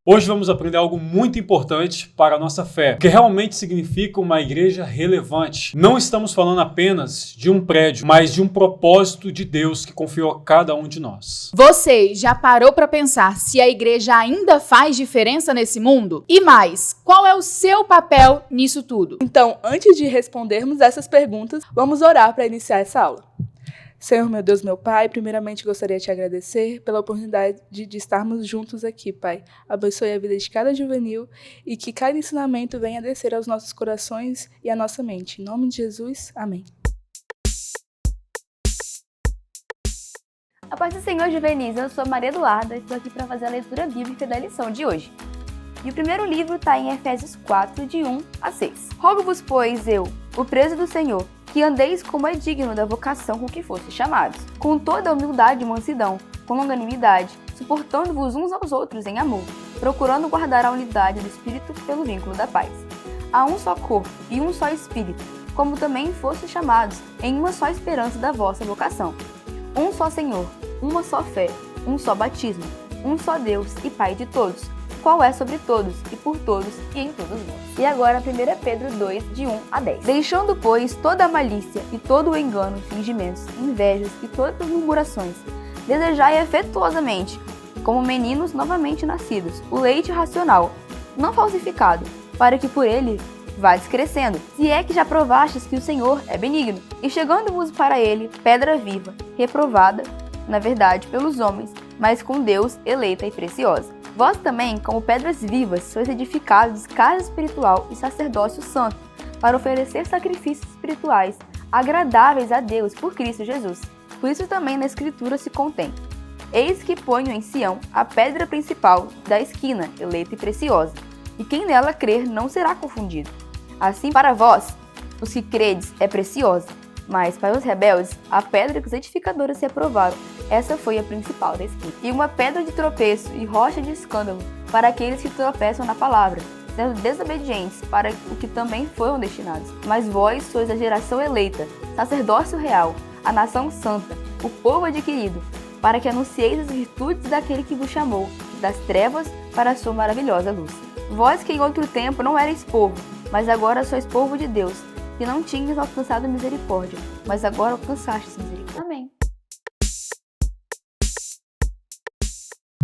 Hoje vamos aprender algo muito importante para a nossa fé, que realmente significa uma igreja relevante. Não estamos falando apenas de um prédio, mas de um propósito de Deus que confiou a cada um de nós. Você já parou para pensar se a igreja ainda faz diferença nesse mundo? E mais, qual é o seu papel nisso tudo? Então, antes de respondermos essas perguntas, vamos orar para iniciar essa aula. Senhor, meu Deus, meu Pai, primeiramente gostaria de te agradecer pela oportunidade de estarmos juntos aqui, Pai. Abençoe a vida de cada juvenil e que cada ensinamento venha descer aos nossos corações e à nossa mente. Em nome de Jesus, amém. A paz do Senhor, juvenis, eu sou Maria Eduarda e estou aqui para fazer a leitura bíblica da lição de hoje. E o primeiro livro está em Efésios 4, de 1 a 6. Rogo-vos, pois, eu, o preso do Senhor, que andeis como é digno da vocação com que fostes chamados, com toda a humildade e mansidão, com longanimidade, suportando-vos uns aos outros em amor, procurando guardar a unidade do Espírito pelo vínculo da paz. Há um só corpo e um só Espírito, como também fostes chamados em uma só esperança da vossa vocação. Um só Senhor, uma só fé, um só batismo, um só Deus e Pai de todos, qual é sobre todos, e por todos, e em todos vós. E agora 1 Pedro 2, de 1 a 10. Deixando, pois, toda a malícia, e todo o engano, fingimentos, invejas, e todas as murmurações, desejai afetuosamente, como meninos novamente nascidos, o leite racional, não falsificado, para que por ele vás crescendo, se é que já provastes que o Senhor é benigno, e chegando-vos para ele, pedra viva, reprovada, na verdade, pelos homens, mas com Deus eleita e preciosa. Vós também, como pedras vivas, sois edificados casa espiritual e sacerdócio santo, para oferecer sacrifícios espirituais, agradáveis a Deus por Cristo Jesus. Por isso também na Escritura se contém: eis que ponho em Sião a pedra principal da esquina, eleita e preciosa, e quem nela crer não será confundido. Assim para vós, os que credes, é preciosa, mas para os rebeldes, a pedra que os edificadores se aprovaram, essa foi a principal da esquina. E uma pedra de tropeço e rocha de escândalo para aqueles que tropeçam na palavra, sendo desobedientes para o que também foram destinados. Mas vós sois a geração eleita, sacerdócio real, a nação santa, o povo adquirido, para que anuncieis as virtudes daquele que vos chamou, das trevas para a sua maravilhosa luz. Vós que em outro tempo não erais povo, mas agora sois povo de Deus, que não tinhas alcançado misericórdia, mas agora alcançastes misericórdia. Amém.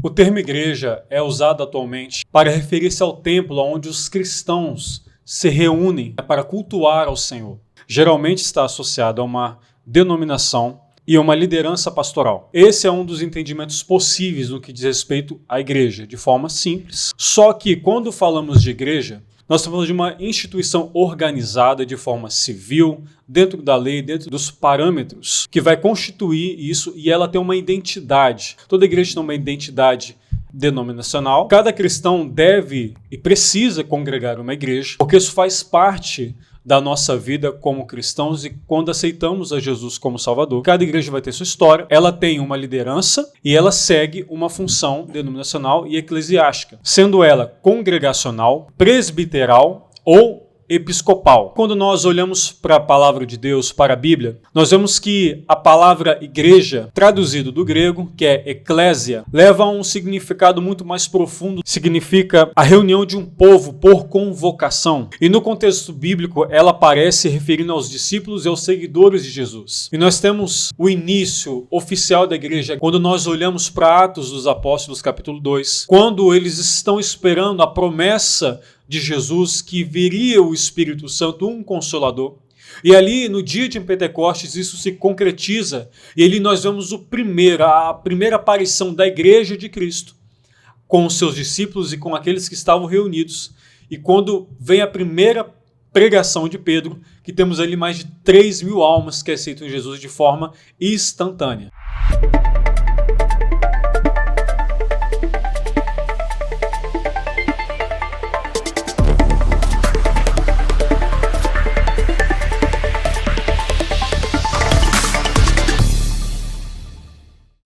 O termo igreja é usado atualmente para referir-se ao templo onde os cristãos se reúnem para cultuar ao Senhor. Geralmente está associado a uma denominação e a uma liderança pastoral. Esse é um dos entendimentos possíveis no que diz respeito à igreja, de forma simples. Só que quando falamos de igreja, nós estamos falando de uma instituição organizada de forma civil, dentro da lei, dentro dos parâmetros, que vai constituir isso e ela tem uma identidade. Toda igreja tem uma identidade denominacional. Cada cristão deve e precisa congregar uma igreja, porque isso faz parte da nossa vida como cristãos e quando aceitamos a Jesus como Salvador. Cada igreja vai ter sua história, ela tem uma liderança e ela segue uma função denominacional e eclesiástica, sendo ela congregacional, presbiteral ou episcopal. Quando nós olhamos para a palavra de Deus, para a Bíblia, nós vemos que a palavra igreja, traduzido do grego, que é eclésia, leva a um significado muito mais profundo. Significa a reunião de um povo por convocação. E no contexto bíblico, ela aparece referindo aos discípulos e aos seguidores de Jesus. E nós temos o início oficial da igreja quando nós olhamos para Atos dos Apóstolos, capítulo 2, quando eles estão esperando a promessa de Jesus que viria o Espírito Santo, um Consolador. E ali, no dia de Pentecostes, isso se concretiza. E ali nós vemos a primeira aparição da Igreja de Cristo, com os seus discípulos e com aqueles que estavam reunidos. E quando vem a primeira pregação de Pedro, que temos ali mais de 3.000 almas que aceitam Jesus de forma instantânea.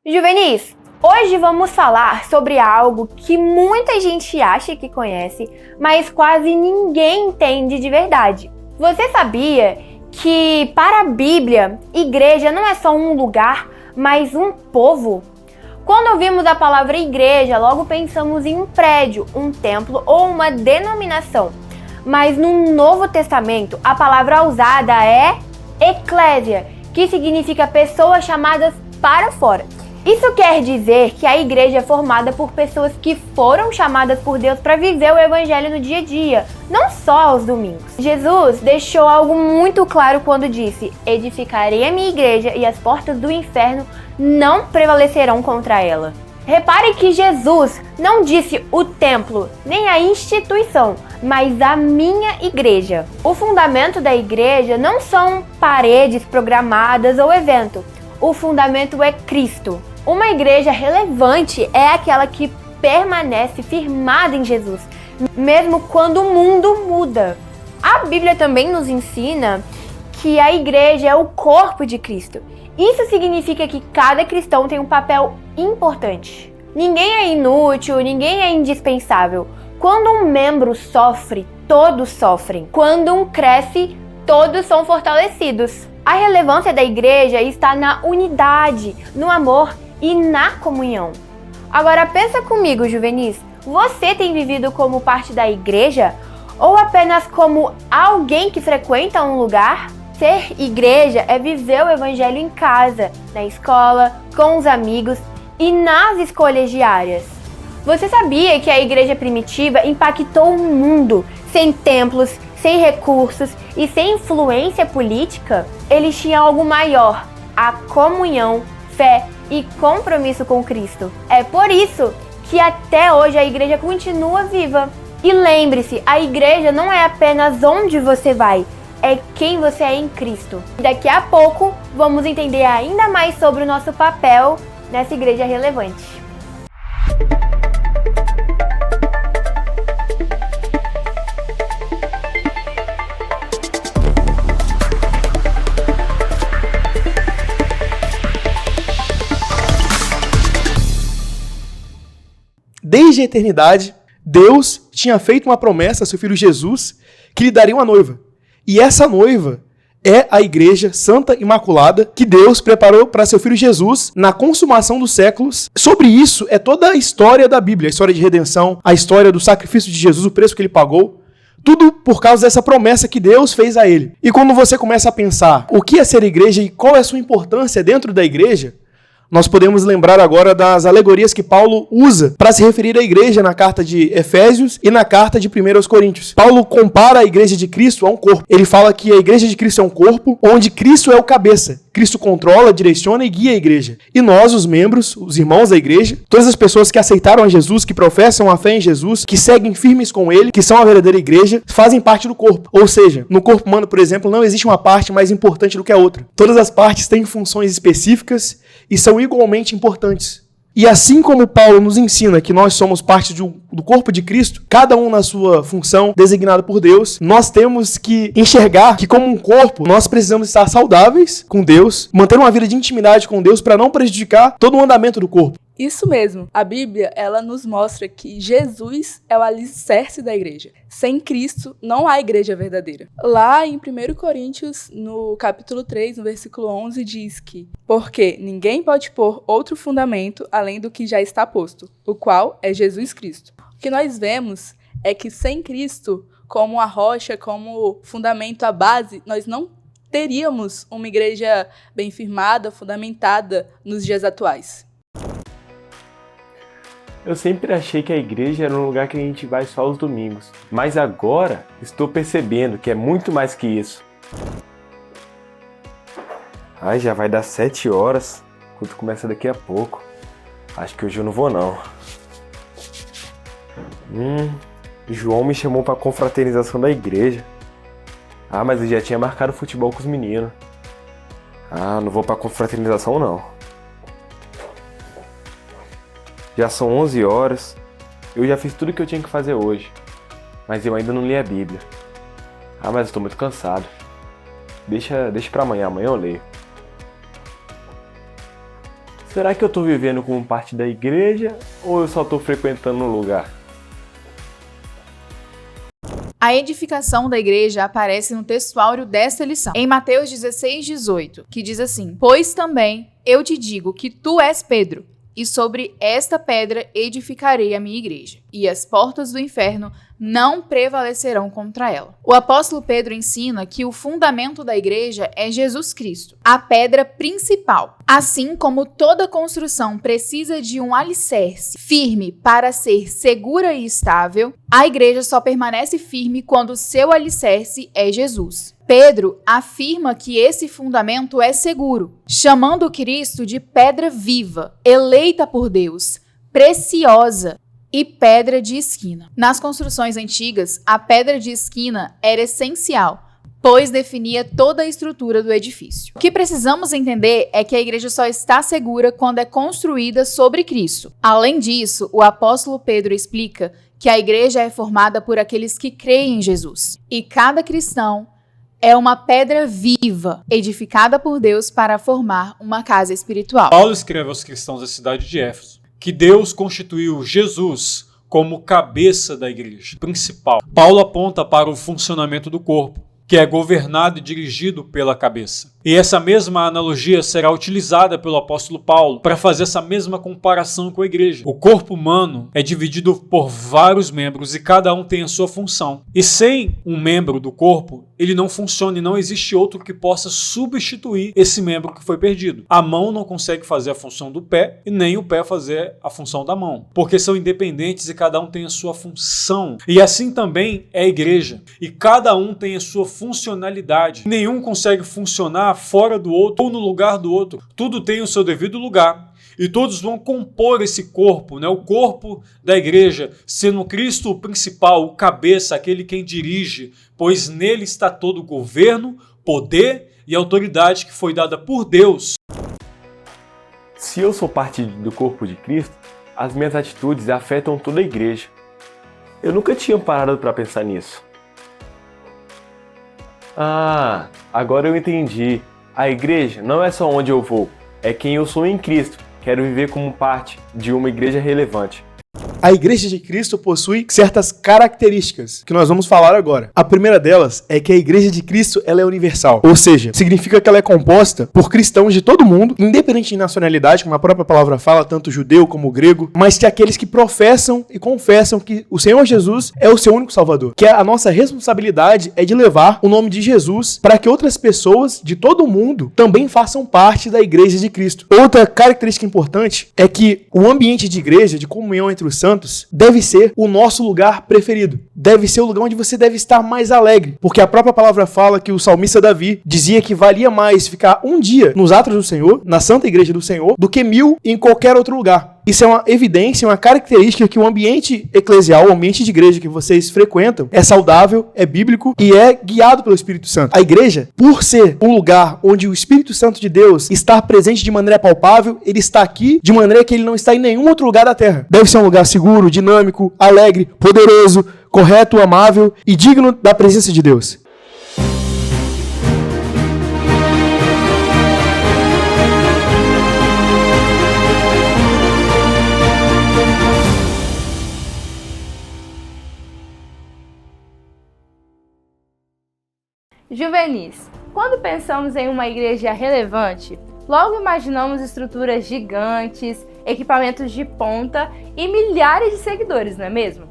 Juvenis, hoje vamos falar sobre algo que muita gente acha que conhece, mas quase ninguém entende de verdade. Você sabia que para a Bíblia, igreja não é só um lugar, mas um povo? Quando ouvimos a palavra igreja, logo pensamos em um prédio, um templo ou uma denominação. Mas no Novo Testamento, a palavra usada é eclésia, que significa pessoas chamadas para fora. Isso quer dizer que a igreja é formada por pessoas que foram chamadas por Deus para viver o evangelho no dia a dia, não só aos domingos. Jesus deixou algo muito claro quando disse: edificarei a minha igreja e as portas do inferno não prevalecerão contra ela. Repare que Jesus não disse o templo, nem a instituição, mas a minha igreja. O fundamento da igreja não são paredes programadas ou evento. O fundamento é Cristo. Uma igreja relevante é aquela que permanece firmada em Jesus, mesmo quando o mundo muda. A Bíblia também nos ensina que a igreja é o corpo de Cristo. Isso significa que cada cristão tem um papel importante. Ninguém é inútil, ninguém é indispensável. Quando um membro sofre, todos sofrem. Quando um cresce, todos são fortalecidos. A relevância da igreja está na unidade, no amor e na comunhão. Agora pensa comigo, juvenis, você tem vivido como parte da igreja ou apenas como alguém que frequenta um lugar? Ser igreja é viver o evangelho em casa, na escola, com os amigos e nas escolhas diárias. Você sabia que a igreja primitiva impactou o mundo sem templos, sem recursos e sem influência política? Eles tinham algo maior: a comunhão, fé e compromisso com Cristo. É por isso que até hoje a igreja continua viva. E lembre-se, a igreja não é apenas onde você vai, é quem você é em Cristo. Daqui a pouco vamos entender ainda mais sobre o nosso papel nessa igreja relevante. Desde a eternidade, Deus tinha feito uma promessa a seu filho Jesus que lhe daria uma noiva. E essa noiva é a Igreja Santa Imaculada que Deus preparou para seu filho Jesus na consumação dos séculos. Sobre isso é toda a história da Bíblia, a história de redenção, a história do sacrifício de Jesus, o preço que ele pagou. Tudo por causa dessa promessa que Deus fez a ele. E quando você começa a pensar o que é ser igreja e qual é a sua importância dentro da igreja, nós podemos lembrar agora das alegorias que Paulo usa para se referir à igreja na carta de Efésios e na carta de 1 aos Coríntios. Paulo compara a igreja de Cristo a um corpo. Ele fala que a igreja de Cristo é um corpo onde Cristo é o cabeça. Cristo controla, direciona e guia a igreja. E nós, os membros, os irmãos da igreja, todas as pessoas que aceitaram a Jesus, que professam a fé em Jesus, que seguem firmes com ele, que são a verdadeira igreja, fazem parte do corpo. Ou seja, no corpo humano, por exemplo, não existe uma parte mais importante do que a outra. Todas as partes têm funções específicas e são igualmente importantes. E assim como Paulo nos ensina que nós somos parte do corpo de Cristo, cada um na sua função designada por Deus, nós temos que enxergar que como um corpo, nós precisamos estar saudáveis com Deus, manter uma vida de intimidade com Deus para não prejudicar todo o andamento do corpo. Isso mesmo. A Bíblia, ela nos mostra que Jesus é o alicerce da igreja. Sem Cristo, não há igreja verdadeira. Lá em 1 Coríntios, no capítulo 3, no versículo 11, diz que: porque ninguém pode pôr outro fundamento além do que já está posto, o qual é Jesus Cristo. O que nós vemos é que sem Cristo, como a rocha, como fundamento, a base, nós não teríamos uma igreja bem firmada, fundamentada nos dias atuais. Eu sempre achei que a igreja era um lugar que a gente vai só aos domingos, mas agora estou percebendo que é muito mais que isso. Ai, já vai dar 7 horas, o culto começa daqui a pouco. Acho que hoje eu não vou não. João me chamou para a confraternização da igreja. Ah, mas eu já tinha marcado futebol com os meninos. Ah, não vou para a confraternização não. Já são 11 horas, eu já fiz tudo o que eu tinha que fazer hoje, mas eu ainda não li a Bíblia. Ah, mas eu estou muito cansado. Deixa para amanhã eu leio. Será que eu estou vivendo como parte da igreja ou eu só estou frequentando um lugar? A edificação da igreja aparece no textuário desta lição, em Mateus 16:18, que diz assim: pois também eu te digo que tu és Pedro, e sobre esta pedra edificarei a minha igreja, e as portas do inferno não prevalecerão contra ela. O apóstolo Pedro ensina que o fundamento da igreja é Jesus Cristo, a pedra principal. Assim como toda construção precisa de um alicerce firme para ser segura e estável, a igreja só permanece firme quando seu alicerce é Jesus. Pedro afirma que esse fundamento é seguro, chamando Cristo de pedra viva, eleita por Deus, preciosa e pedra de esquina. Nas construções antigas, a pedra de esquina era essencial, pois definia toda a estrutura do edifício. O que precisamos entender é que a igreja só está segura quando é construída sobre Cristo. Além disso, o apóstolo Pedro explica que a igreja é formada por aqueles que creem em Jesus, e cada cristão é uma pedra viva, edificada por Deus para formar uma casa espiritual. Paulo escreve aos cristãos da cidade de Éfeso que Deus constituiu Jesus como cabeça da igreja principal. Paulo aponta para o funcionamento do corpo, que é governado e dirigido pela cabeça. E essa mesma analogia será utilizada pelo apóstolo Paulo para fazer essa mesma comparação com a igreja. O corpo humano é dividido por vários membros e cada um tem a sua função. E sem um membro do corpo, ele não funciona e não existe outro que possa substituir esse membro que foi perdido. A mão não consegue fazer a função do pé e nem o pé fazer a função da mão, porque são independentes e cada um tem a sua função. E assim também é a igreja. E cada um tem a sua funcionalidade. Nenhum consegue funcionar fora do outro ou no lugar do outro. Tudo tem o seu devido lugar. E todos vão compor esse corpo, né? O corpo da igreja, sendo Cristo o principal, o cabeça, aquele quem dirige, pois nele está todo o governo, poder e autoridade que foi dada por Deus. Se eu sou parte do corpo de Cristo, as minhas atitudes afetam toda a igreja. Eu nunca tinha parado para pensar nisso. Ah, agora eu entendi. A igreja não é só onde eu vou, é quem eu sou em Cristo. Quero viver como parte de uma igreja relevante. A igreja de Cristo possui certas características que nós vamos falar agora. A primeira delas é que a igreja de Cristo ela é universal, ou seja, significa que ela é composta por cristãos de todo mundo, independente de nacionalidade, como a própria palavra fala, tanto judeu como grego, mas que aqueles que professam e confessam que o Senhor Jesus é o seu único Salvador. Que a nossa responsabilidade é de levar o nome de Jesus para que outras pessoas de todo mundo também façam parte da igreja de Cristo. Outra característica importante é que o ambiente de igreja, de comunhão entre os santos, deve ser o nosso lugar preferido. Deve ser o lugar onde você deve estar mais alegre. Porque a própria palavra fala que o salmista Davi dizia que valia mais ficar um dia nos atos do Senhor, na Santa Igreja do Senhor, do que 1000 em qualquer outro lugar. Isso é uma evidência, uma característica que o ambiente eclesial, o ambiente de igreja que vocês frequentam, é saudável, é bíblico e é guiado pelo Espírito Santo. A igreja, por ser um lugar onde o Espírito Santo de Deus está presente de maneira palpável, ele está aqui de maneira que ele não está em nenhum outro lugar da terra. Deve ser um lugar seguro, dinâmico, alegre, poderoso, correto, amável e digno da presença de Deus. Juvenis, quando pensamos em uma igreja relevante, logo imaginamos estruturas gigantes, equipamentos de ponta e milhares de seguidores, não é mesmo?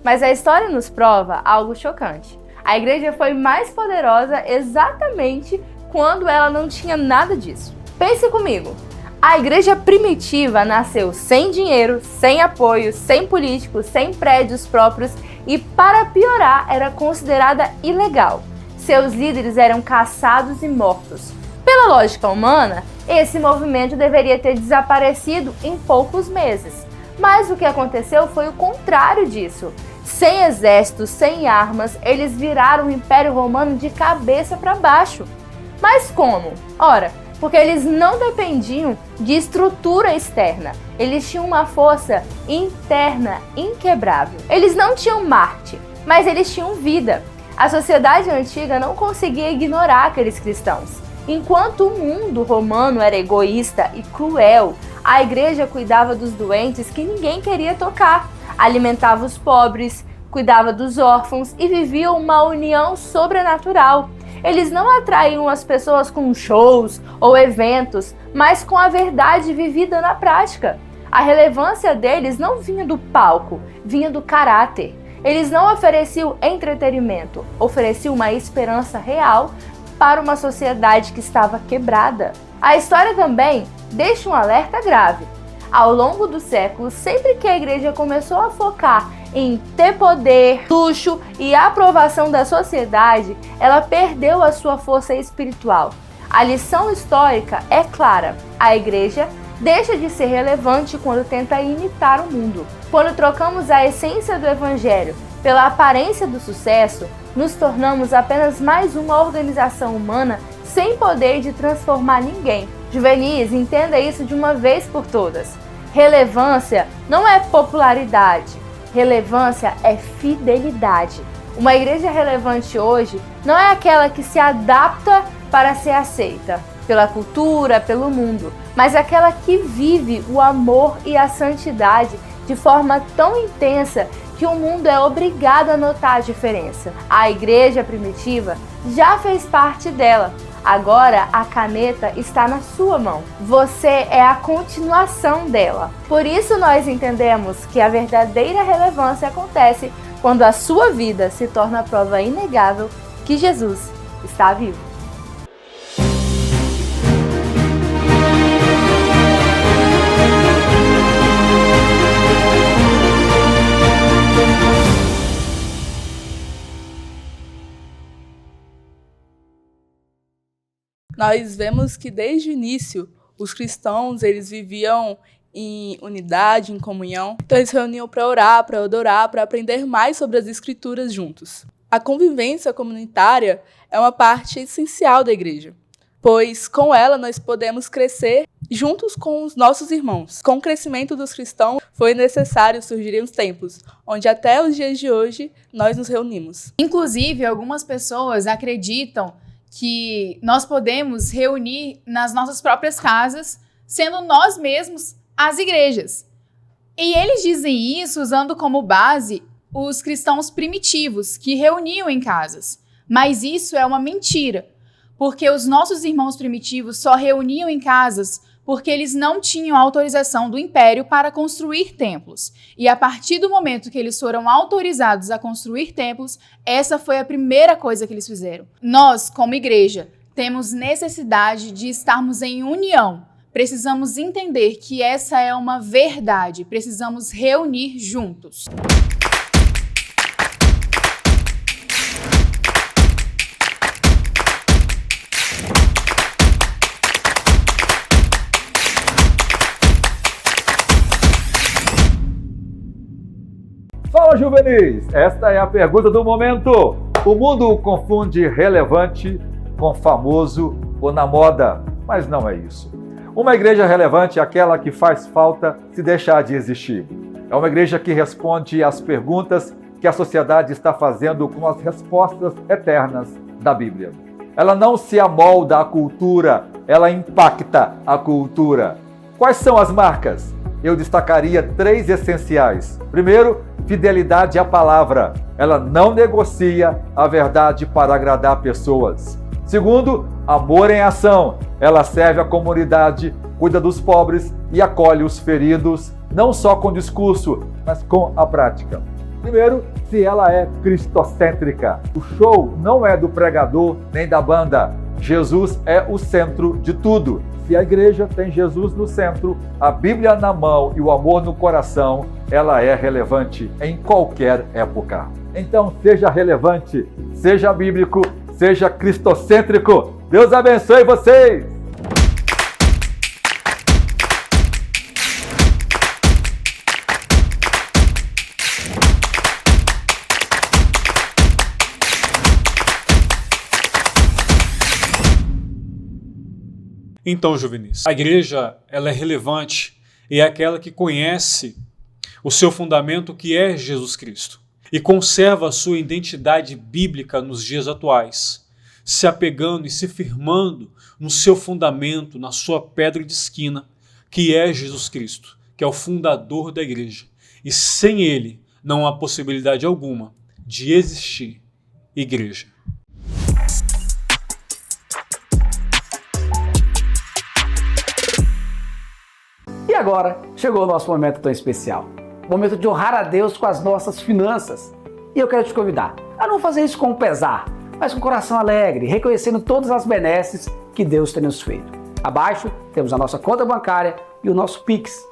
Mas a história nos prova algo chocante. A igreja foi mais poderosa exatamente quando ela não tinha nada disso. Pense comigo, a igreja primitiva nasceu sem dinheiro, sem apoio, sem políticos, sem prédios próprios e, para piorar, era considerada ilegal. Seus líderes eram caçados e mortos. Pela lógica humana, esse movimento deveria ter desaparecido em poucos meses. Mas o que aconteceu foi o contrário disso. Sem exército, sem armas, eles viraram o Império Romano de cabeça para baixo. Mas como? Ora, porque eles não dependiam de estrutura externa. Eles tinham uma força interna inquebrável. Eles não tinham Marte, mas eles tinham vida. A sociedade antiga não conseguia ignorar aqueles cristãos. Enquanto o mundo romano era egoísta e cruel, a igreja cuidava dos doentes que ninguém queria tocar, alimentava os pobres, cuidava dos órfãos e vivia uma união sobrenatural. Eles não atraíam as pessoas com shows ou eventos, mas com a verdade vivida na prática. A relevância deles não vinha do palco, vinha do caráter. Eles não ofereciam entretenimento, ofereciam uma esperança real para uma sociedade que estava quebrada. A história também deixa um alerta grave. Ao longo dos séculos, sempre que a igreja começou a focar em ter poder, luxo e aprovação da sociedade, ela perdeu a sua força espiritual. A lição histórica é clara: a igreja deixa de ser relevante quando tenta imitar o mundo. Quando trocamos a essência do evangelho pela aparência do sucesso, nos tornamos apenas mais uma organização humana sem poder de transformar ninguém. Juvenis, entenda isso de uma vez por todas. Relevância não é popularidade, relevância é fidelidade. Uma igreja relevante hoje não é aquela que se adapta para ser aceita pela cultura, pelo mundo, mas aquela que vive o amor e a santidade de forma tão intensa que o mundo é obrigado a notar a diferença. A igreja primitiva já fez parte dela. Agora a caneta está na sua mão. Você é a continuação dela. Por isso nós entendemos que a verdadeira relevância acontece quando a sua vida se torna a prova inegável que Jesus está vivo. Nós vemos que desde o início os cristãos eles viviam em unidade, em comunhão. Então eles se reuniam para orar, para adorar, para aprender mais sobre as escrituras juntos. A convivência comunitária é uma parte essencial da igreja, pois com ela nós podemos crescer juntos com os nossos irmãos. Com o crescimento dos cristãos foi necessário surgirem os templos, onde até os dias de hoje nós nos reunimos. Inclusive, algumas pessoas acreditam que nós podemos reunir nas nossas próprias casas, sendo nós mesmos as igrejas. E eles dizem isso usando como base os cristãos primitivos, que reuniam em casas. Mas isso é uma mentira, porque os nossos irmãos primitivos só reuniam em casas porque eles não tinham autorização do Império para construir templos. E a partir do momento que eles foram autorizados a construir templos, essa foi a primeira coisa que eles fizeram. Nós, como igreja, temos necessidade de estarmos em união. Precisamos entender que essa é uma verdade. Precisamos reunir juntos. Fala, juvenis! Esta é a pergunta do momento. O mundo confunde relevante com famoso ou na moda, mas não é isso. Uma igreja relevante é aquela que faz falta se deixar de existir. É uma igreja que responde às perguntas que a sociedade está fazendo com as respostas eternas da Bíblia. Ela não se amolda à cultura, ela impacta a cultura. Quais são as marcas? Eu destacaria 3 essenciais. Primeiro, fidelidade à palavra. Ela não negocia a verdade para agradar pessoas. Segundo, amor em ação. Ela serve a comunidade, cuida dos pobres e acolhe os feridos, não só com discurso, mas com a prática. Primeiro, se ela é cristocêntrica. O show não é do pregador nem da banda. Jesus é o centro de tudo. Se a igreja tem Jesus no centro, a Bíblia na mão e o amor no coração, ela é relevante em qualquer época. Então, seja relevante, seja bíblico, seja cristocêntrico. Deus abençoe vocês! Então, juvenis, a igreja ela é relevante e é aquela que conhece o seu fundamento, que é Jesus Cristo, e conserva a sua identidade bíblica nos dias atuais, se apegando e se firmando no seu fundamento, na sua pedra de esquina, que é Jesus Cristo, que é o fundador da igreja. E sem ele não há possibilidade alguma de existir igreja. E agora chegou o nosso momento tão especial. O momento de honrar a Deus com as nossas finanças. E eu quero te convidar a não fazer isso com pesar, mas com coração alegre, reconhecendo todas as benesses que Deus tem nos feito. Abaixo temos a nossa conta bancária e o nosso Pix.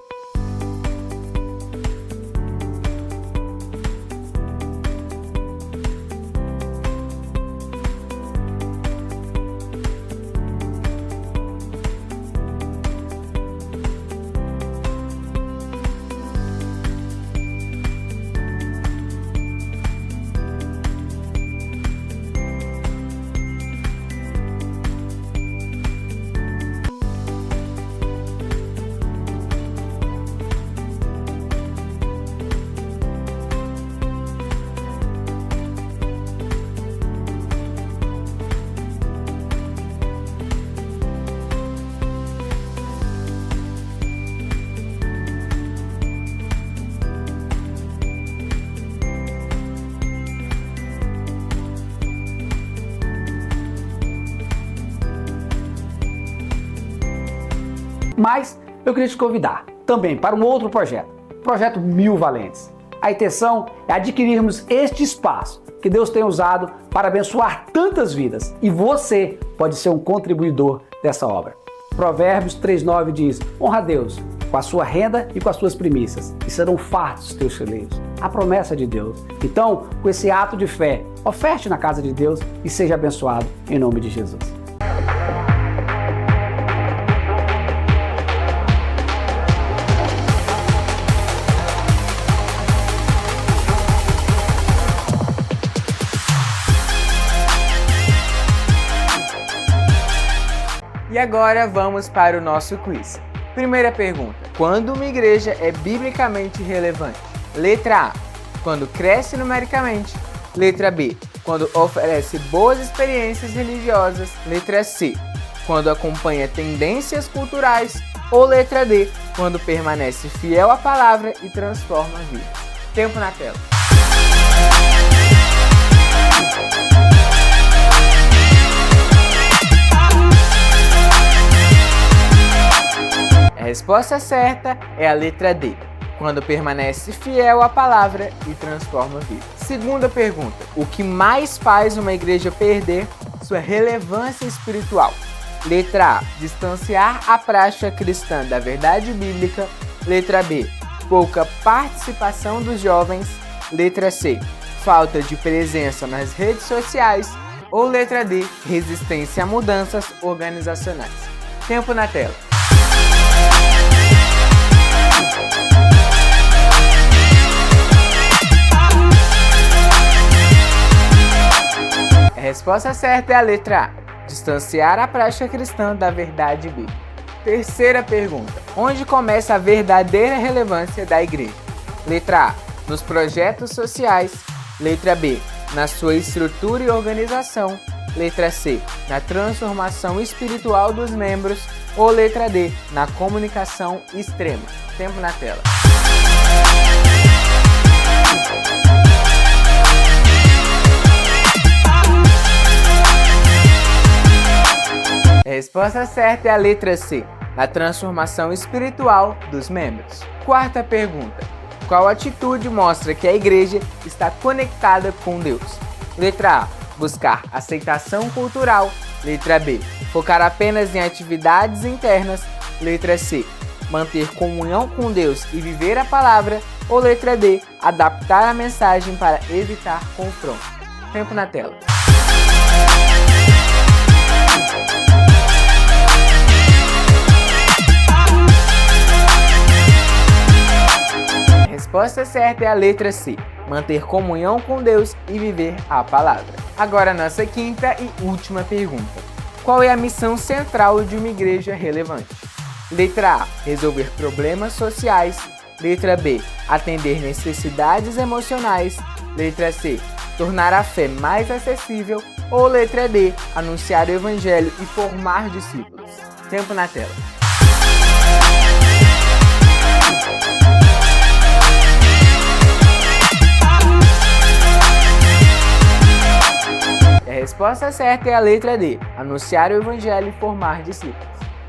Mas eu queria te convidar também para um outro projeto, o Projeto Mil Valentes. A intenção é adquirirmos este espaço que Deus tem usado para abençoar tantas vidas e você pode ser um contribuidor dessa obra. Provérbios 3:9 diz: honra a Deus com a sua renda e com as suas primícias, e serão fartos os teus celeiros. A promessa de Deus. Então, com esse ato de fé, oferte na casa de Deus e seja abençoado em nome de Jesus. E agora vamos para o nosso quiz. Primeira pergunta: quando uma igreja é biblicamente relevante? Letra A: quando cresce numericamente. Letra B: quando oferece boas experiências religiosas. Letra C: quando acompanha tendências culturais. Ou letra D: quando permanece fiel à palavra e transforma vidas. Tempo na tela. A resposta certa é a letra D, quando permanece fiel à palavra e transforma vidas. Segunda pergunta: o que mais faz uma igreja perder sua relevância espiritual? Letra A: distanciar a prática cristã da verdade bíblica. Letra B: pouca participação dos jovens. Letra C: falta de presença nas redes sociais. Ou letra D: resistência a mudanças organizacionais. Tempo na tela. A resposta certa é a letra A: distanciar a prática cristã da verdade bíblica. Terceira pergunta: onde começa a verdadeira relevância da igreja? Letra A: nos projetos sociais. Letra B: na sua estrutura e organização. Letra C: na transformação espiritual dos membros. Ou letra D: na comunicação extrema. Tempo na tela. A resposta certa é a letra C, na transformação espiritual dos membros. Quarta pergunta: qual atitude mostra que a igreja está conectada com Deus? Letra A: buscar aceitação cultural. Letra B: focar apenas em atividades internas. Letra C: manter comunhão com Deus e viver a palavra. Ou letra D: adaptar a mensagem para evitar confronto. Tempo na tela. A resposta certa é a letra C, manter comunhão com Deus e viver a palavra. Agora a nossa quinta e última pergunta: qual é a missão central de uma igreja relevante? Letra A: resolver problemas sociais. Letra B: atender necessidades emocionais. Letra C: tornar a fé mais acessível. Ou letra D: anunciar o evangelho e formar discípulos. Tempo na tela. A resposta certa é a letra D: anunciar o evangelho e formar discípulos.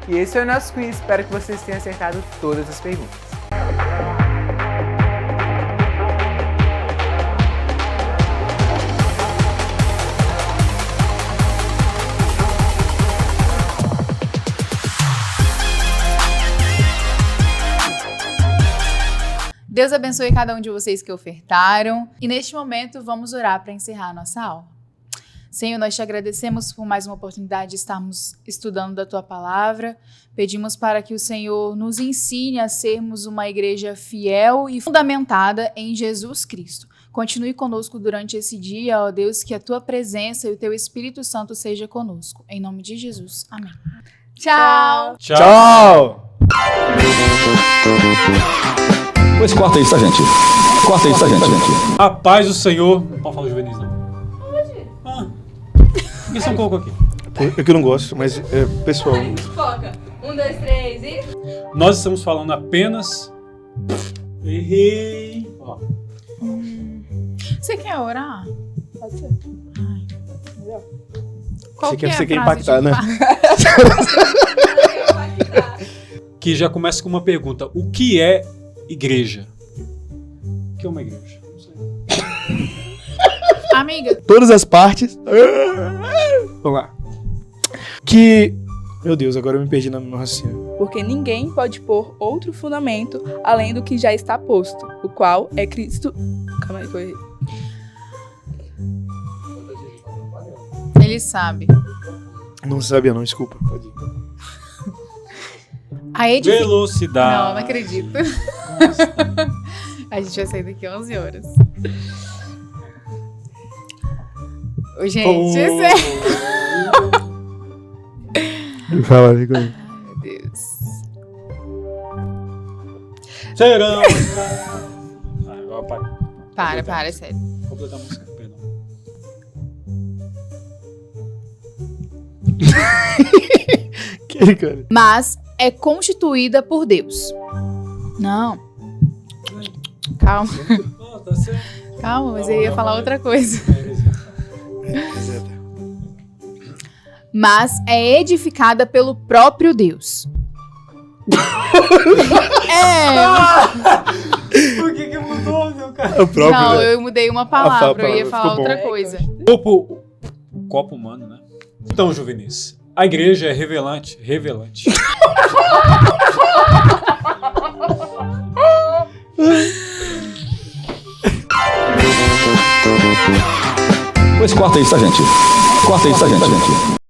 E esse foi o nosso quiz, espero que vocês tenham acertado todas as perguntas. Deus abençoe cada um de vocês que ofertaram. E neste momento vamos orar para encerrar a nossa aula. Senhor, nós te agradecemos por mais uma oportunidade de estarmos estudando da Tua Palavra. Pedimos para que o Senhor nos ensine a sermos uma igreja fiel e fundamentada em Jesus Cristo. Continue conosco durante esse dia, ó Deus, que a Tua presença e o Teu Espírito Santo seja conosco. Em nome de Jesus. Amém. Tchau! Tchau! Pois corta isso, tá, gente? Corta isso, tá, gente? A paz do Senhor. Não pode falar juvenis, não. Por que você não colocou aqui? Eu que não gosto, mas é pessoal. Foca. 1, 2, 3 e... Nós estamos falando apenas... Errei. Ó. Você quer orar? Pode ser. Qual Você que é quer a frase impactar, de né? Que já começa com uma pergunta. O que é igreja? O que é uma igreja? Não sei. Amiga, Todas as partes. Vamos lá. Que. Meu Deus, agora eu me perdi no meu raciocínio. Porque ninguém pode pôr outro fundamento além do que já está posto, o qual é Cristo. Calma aí, que eu errei. ele sabe. Não sabia, não, desculpa. Pode ir. A edificação... Velocidade. Não acredito. A gente vai sair daqui 11 horas. Ô, gente, sério. Fala, fica aí. Ai, meu Deus. Serão. Agora Para, é sério. Completar a música, perdão. Que, cara? Mas é constituída por Deus. Não. Calma. Não, tá certo. Calma, mas eu ia falar outra coisa. Mas é edificada pelo próprio Deus. Por que mudou, meu cara? O próprio, Não, né? eu mudei uma palavra, eu ia ficou falar bom. outra coisa. Copo humano, né? Então, juvenis, a igreja é revelante. Pois corta isso, tá, gente? Corta isso, tá, gente?